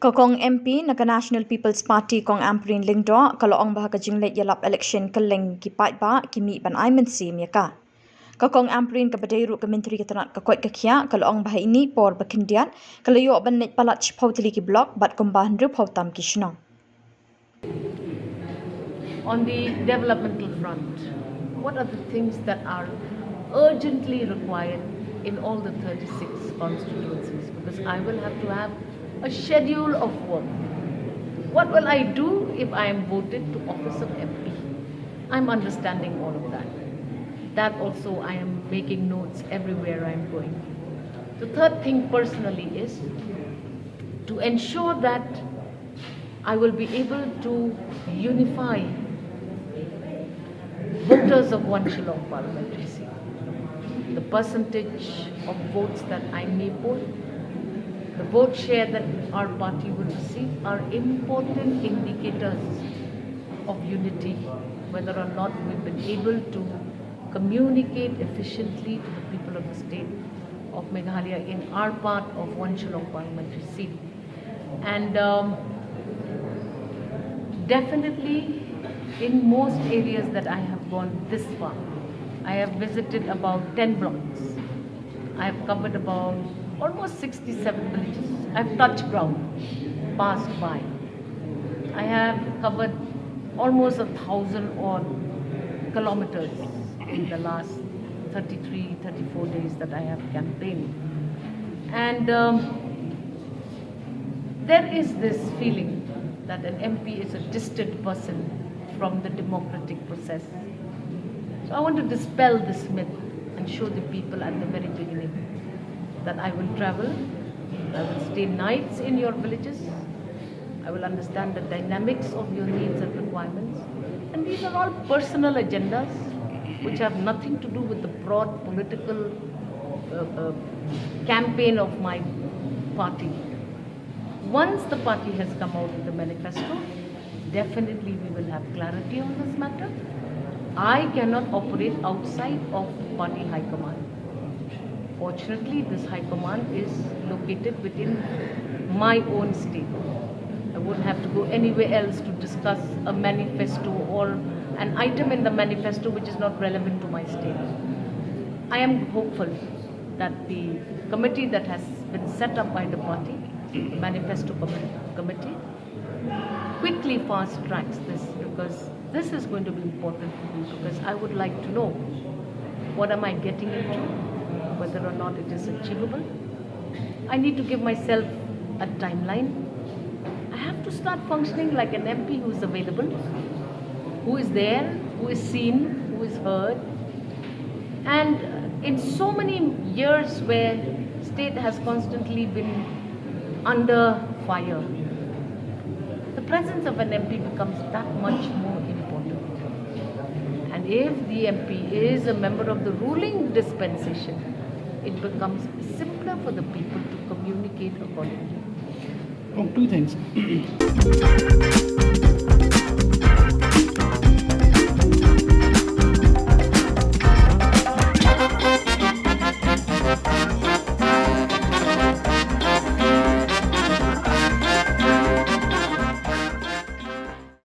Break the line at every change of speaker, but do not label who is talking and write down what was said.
Kokong MP na National People's Party kong Amprin Lingdo kaloong bahaka jingleit yalap election keleng ki Paidbah kimi ban Mynsiem yaka. Kokong Amprin ka badairu ka menteri ketanat ka kwat kakia kaloong bahai ini por bakindiat kalayo ban net palat pautili ki blok bat kumbahan ru pautam ki Shillong.
On the developmental front, what are the things that are urgently required in all the 36 constituencies? Because I will have to have a schedule of work. What will I do if I am voted to office of MP? I'm understanding all of that. That also I am making notes everywhere I'm going. The third thing personally is to ensure that I will be able to unify voters of one Shillong parliamentary seat. The percentage of votes that I may poll, the vote share that our party will receive are important indicators of unity, whether or not we've been able to communicate efficiently to the people of the state of Meghalaya in our part of one Shillong parliamentary seat. And definitely in most areas that I have gone this far, I have visited about 10 blocks. I have covered about almost 67 villages. I have touched ground, passed by. I have covered almost 1,000 odd kilometers in the last 33, 34 days that I have campaigned. And there is this feeling that an MP is a distant person from the democratic process. So I want to dispel this myth and show the people at the very beginning that I will travel, I will stay nights in your villages, I will understand the dynamics of your needs and requirements. And these are all personal agendas which have nothing to do with the broad political campaign of my party. Once the party has come out with a manifesto, definitely we will have clarity on this matter. I cannot operate outside of party high command. Fortunately, this high command is located within my own state. I wouldn't have to go anywhere else to discuss a manifesto or an item in the manifesto which is not relevant to my state. I am hopeful that the committee that has been set up by the party, manifesto committee, quickly fast tracks this, because this is going to be important for me, because I would like to know what am I getting into, whether or not it is achievable. I need to give myself a timeline. I have to start functioning like an MP who is available, who is there, who is seen, who is heard. And in so many years where state has constantly been under fire, the presence of an MP becomes that much more important. And if the MP is a member of the ruling dispensation, it becomes simpler for the people to communicate accordingly.
Two things.